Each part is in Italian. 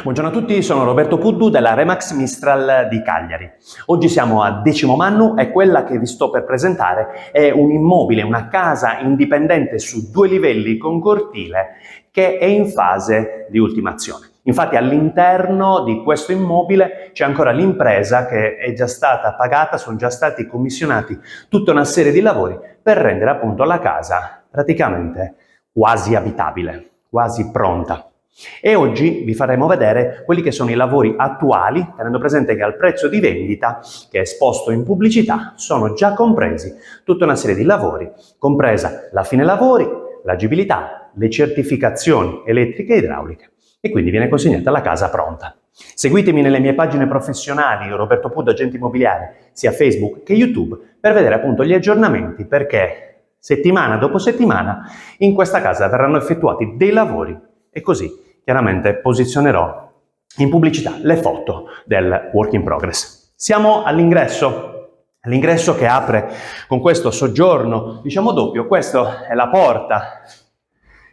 Buongiorno a tutti, sono Roberto Puddu della Remax Mistral di Cagliari. Oggi siamo a Decimo Mannu e quella che vi sto per presentare è un immobile, una casa indipendente su 2 livelli con cortile che è in fase di ultimazione. Infatti all'interno di questo immobile c'è ancora l'impresa che è già stata pagata, sono già stati commissionati tutta una serie di lavori per rendere appunto la casa praticamente quasi abitabile, quasi pronta. E oggi vi faremo vedere quelli che sono i lavori attuali, tenendo presente che al prezzo di vendita, che è esposto in pubblicità, sono già compresi tutta una serie di lavori, compresa la fine lavori, l'agibilità, le certificazioni elettriche e idrauliche, e quindi viene consegnata la casa pronta. Seguitemi nelle mie pagine professionali, Roberto Puddu, agente immobiliare, sia Facebook che YouTube, per vedere appunto gli aggiornamenti, perché settimana dopo settimana in questa casa verranno effettuati dei lavori e così chiaramente posizionerò in pubblicità le foto del work in progress. Siamo all'ingresso che apre con questo soggiorno, diciamo doppio. Questa è la porta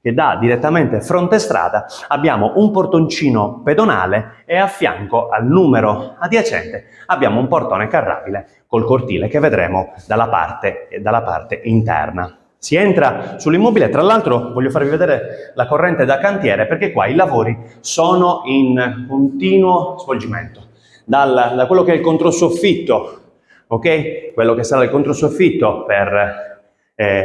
che dà direttamente fronte strada. Abbiamo un portoncino pedonale e a fianco al numero adiacente abbiamo un portone carrabile col cortile che vedremo dalla parte interna. Si entra sull'immobile, tra l'altro voglio farvi vedere la corrente da cantiere perché qua i lavori sono in continuo svolgimento. Da quello che è il controsoffitto, ok? Quello che sarà il controsoffitto per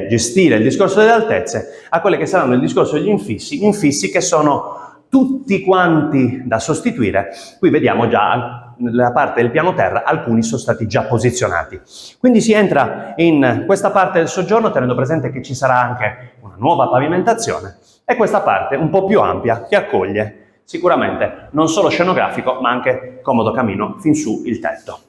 gestire il discorso delle altezze, a quelle che saranno il discorso degli infissi che sono tutti quanti da sostituire. Qui vediamo già nella parte del piano terra alcuni sono stati già posizionati. Quindi si entra in questa parte del soggiorno tenendo presente che ci sarà anche una nuova pavimentazione e questa parte un po' più ampia che accoglie sicuramente non solo scenografico ma anche comodo camino fin su il tetto.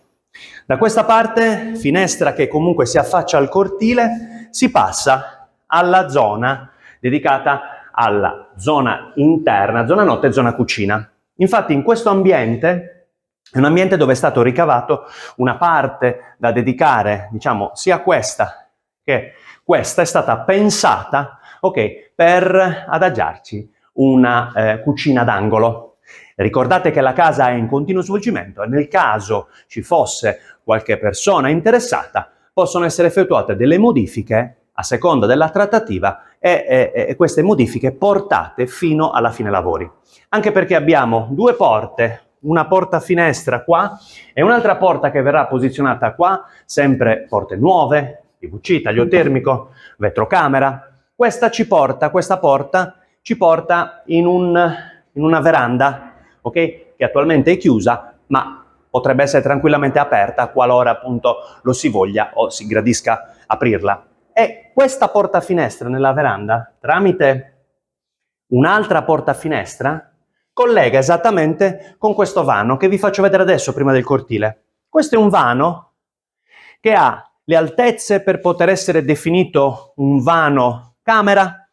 Da questa parte, finestra che comunque si affaccia al cortile, si passa alla zona dedicata alla zona interna, zona notte e zona cucina. Infatti in questo ambiente è un ambiente dove è stato ricavato una parte da dedicare, diciamo, sia questa che questa è stata pensata, ok, per adagiarci una cucina d'angolo. Ricordate che la casa è in continuo svolgimento e nel caso ci fosse qualche persona interessata possono essere effettuate delle modifiche a seconda della trattativa e queste modifiche portate fino alla fine lavori. Anche perché abbiamo 2 porte, una porta finestra qua e un'altra porta che verrà posizionata qua, sempre porte nuove, PVC, taglio termico, vetrocamera. Questa porta ci porta in una veranda, ok? Che attualmente è chiusa, ma potrebbe essere tranquillamente aperta qualora appunto lo si voglia o si gradisca aprirla. E questa porta finestra nella veranda, tramite un'altra porta finestra, collega esattamente con questo vano che vi faccio vedere adesso prima del cortile. Questo è un vano che ha le altezze per poter essere definito un vano camera,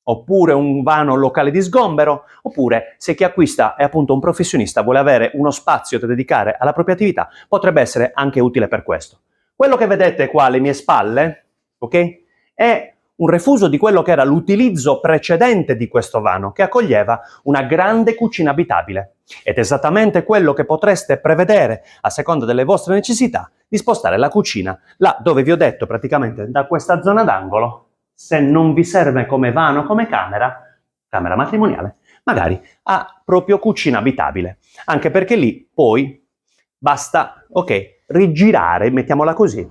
oppure un vano locale di sgombero, oppure se chi acquista è appunto un professionista, vuole avere uno spazio da dedicare alla propria attività, potrebbe essere anche utile per questo. Quello che vedete qua alle mie spalle, ok, è un refuso di quello che era l'utilizzo precedente di questo vano, che accoglieva una grande cucina abitabile. Ed è esattamente quello che potreste prevedere, a seconda delle vostre necessità, di spostare la cucina là dove vi ho detto praticamente da questa zona d'angolo, se non vi serve come vano, come camera matrimoniale, magari a proprio cucina abitabile. Anche perché lì poi basta, ok, rigirare, mettiamola così,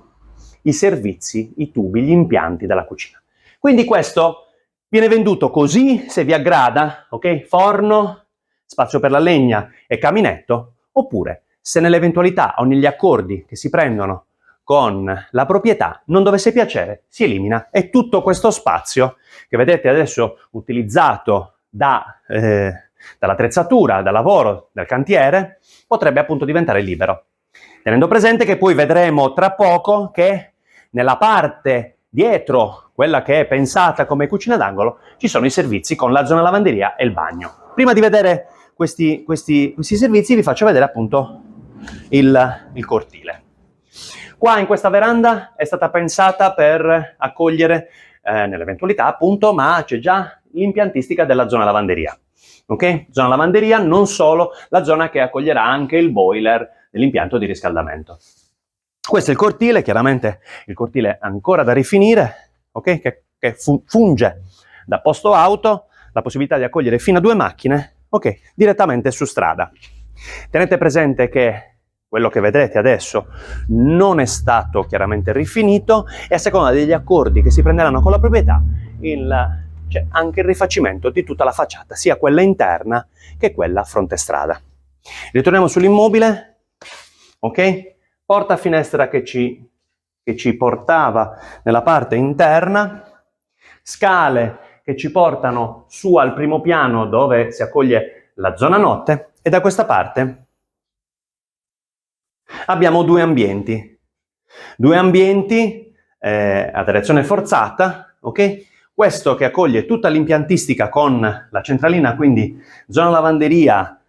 i servizi, i tubi, gli impianti della cucina. Quindi questo viene venduto così, se vi aggrada, ok? Forno, spazio per la legna e caminetto, oppure se nell'eventualità o negli accordi che si prendono con la proprietà non dovesse piacere, si elimina e tutto questo spazio che vedete adesso utilizzato dall'attrezzatura, dal lavoro, dal cantiere, potrebbe appunto diventare libero. Tenendo presente che poi vedremo tra poco che nella parte dietro, quella che è pensata come cucina d'angolo, ci sono i servizi con la zona lavanderia e il bagno. Prima di vedere questi servizi vi faccio vedere appunto il cortile. Qua in questa veranda è stata pensata per accogliere nell'eventualità appunto, ma c'è già l'impiantistica della zona lavanderia. ok? Zona lavanderia, non solo, la zona che accoglierà anche il boiler dell'impianto di riscaldamento. Questo è il cortile, chiaramente il cortile ancora da rifinire, ok? Che funge da posto auto, la possibilità di accogliere fino a 2 macchine, ok? Direttamente su strada. Tenete presente che quello che vedrete adesso non è stato chiaramente rifinito e a seconda degli accordi che si prenderanno con la proprietà c'è anche il rifacimento di tutta la facciata, sia quella interna che quella frontestrada. Ritorniamo sull'immobile, ok? Porta finestra che ci portava nella parte interna, scale che ci portano su al primo piano dove si accoglie la zona notte e da questa parte abbiamo 2 ambienti. 2 ambienti a direzione forzata, ok? Questo che accoglie tutta l'impiantistica con la centralina, quindi zona lavanderia,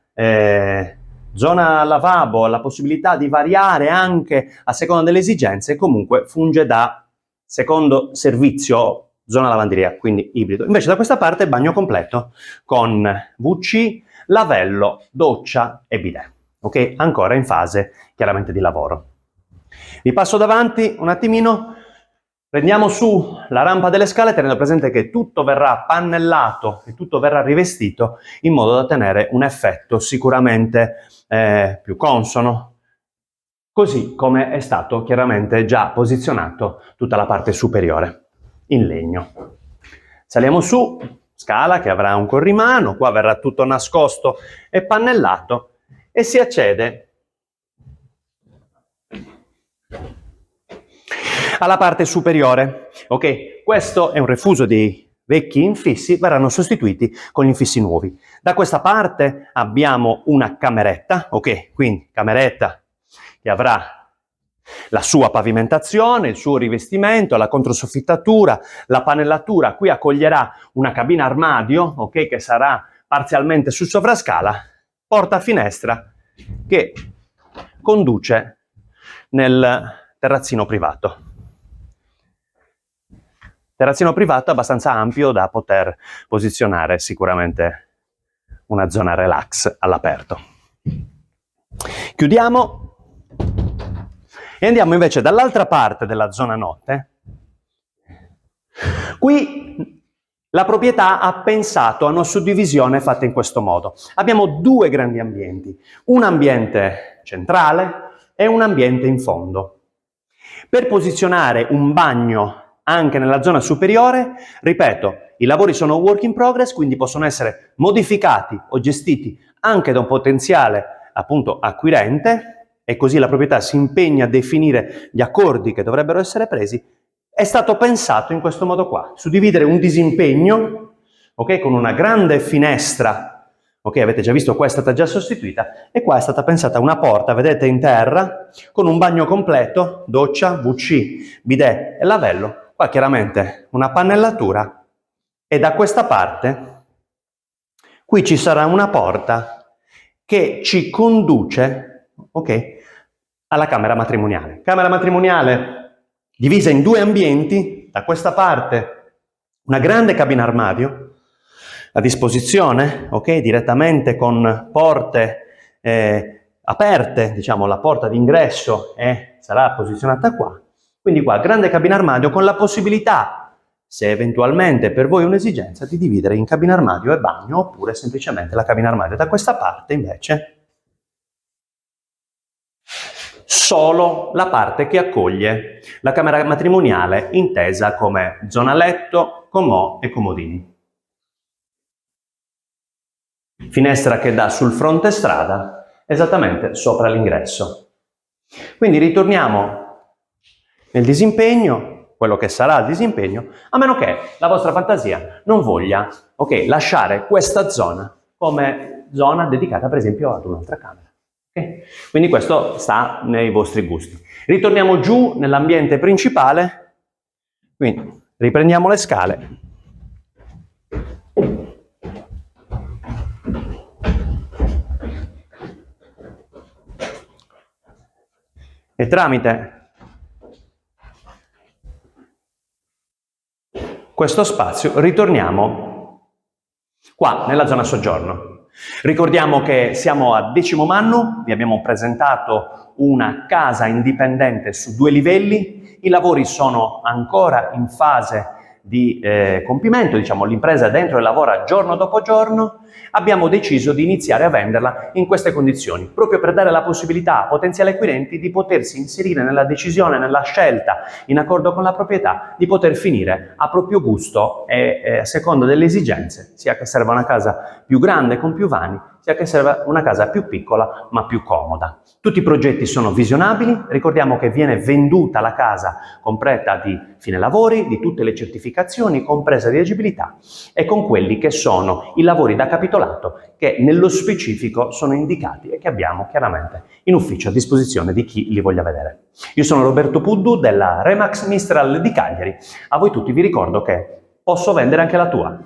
zona lavabo, la possibilità di variare anche a seconda delle esigenze e comunque funge da secondo servizio zona lavanderia, quindi ibrido. Invece da questa parte bagno completo con WC, lavello, doccia e bidet, ok? Ancora in fase chiaramente di lavoro. Vi passo davanti un attimino, prendiamo su la rampa delle scale tenendo presente che tutto verrà pannellato e tutto verrà rivestito in modo da ottenere un effetto sicuramente più consono, così come è stato chiaramente già posizionato tutta la parte superiore in legno. Saliamo su, scala che avrà un corrimano, qua verrà tutto nascosto e pannellato e si accede alla parte superiore, ok? Questo è un refuso dei vecchi infissi, verranno sostituiti con gli infissi nuovi. Da questa parte abbiamo una cameretta, ok? Quindi cameretta che avrà la sua pavimentazione, il suo rivestimento, la controsoffittatura, la panellatura. Qui accoglierà una cabina armadio, ok? Che sarà parzialmente su sovrascala, porta finestra che conduce nel terrazzino privato. Terrazzino privato abbastanza ampio da poter posizionare sicuramente una zona relax all'aperto. Chiudiamo e andiamo invece dall'altra parte della zona notte. Qui la proprietà ha pensato a una suddivisione fatta in questo modo. Abbiamo 2 grandi ambienti, un ambiente centrale e un ambiente in fondo. Per posizionare un bagno anche nella zona superiore, ripeto, i lavori sono work in progress, quindi possono essere modificati o gestiti anche da un potenziale appunto acquirente e così la proprietà si impegna a definire gli accordi che dovrebbero essere presi. È stato pensato in questo modo qua, suddividere un disimpegno, ok, con una grande finestra. Ok, avete già visto, qua è stata già sostituita e qua è stata pensata una porta, vedete, in terra, con un bagno completo, doccia, WC, bidet e lavello. Qua chiaramente una pannellatura e da questa parte qui ci sarà una porta che ci conduce, ok, alla camera matrimoniale. Camera matrimoniale divisa in 2 ambienti, da questa parte una grande cabina armadio a disposizione, ok, direttamente con porte aperte, diciamo la porta d'ingresso sarà posizionata qua. Quindi qua grande cabina armadio con la possibilità, se eventualmente per voi è un'esigenza, di dividere in cabina armadio e bagno oppure semplicemente la cabina armadio. Da questa parte invece solo la parte che accoglie la camera matrimoniale intesa come zona letto, comò e comodini. Finestra che dà sul fronte strada, esattamente sopra l'ingresso. Quindi ritorniamo nel disimpegno, quello che sarà il disimpegno, a meno che la vostra fantasia non voglia, ok, lasciare questa zona come zona dedicata per esempio ad un'altra camera. Okay? Quindi questo sta nei vostri gusti. Ritorniamo giù nell'ambiente principale, quindi riprendiamo le scale. E tramite questo spazio ritorniamo qua nella zona soggiorno. Ricordiamo che siamo a Decimomannu, vi abbiamo presentato una casa indipendente su 2 livelli, i lavori sono ancora in fase di compimento, diciamo l'impresa dentro e lavora giorno dopo giorno. Abbiamo deciso di iniziare a venderla in queste condizioni, proprio per dare la possibilità a potenziali acquirenti di potersi inserire nella decisione, nella scelta, in accordo con la proprietà, di poter finire a proprio gusto e a seconda delle esigenze, sia che serva una casa più grande con più vani, sia che serva una casa più piccola ma più comoda. Tutti i progetti sono visionabili, ricordiamo che viene venduta la casa completa di fine lavori, di tutte le certificazioni, compresa di agibilità, e con quelli che sono i lavori da capitolato che nello specifico sono indicati e che abbiamo chiaramente in ufficio a disposizione di chi li voglia vedere. Io sono Roberto Puddu della Remax Mistral di Cagliari. A voi tutti vi ricordo che posso vendere anche la tua.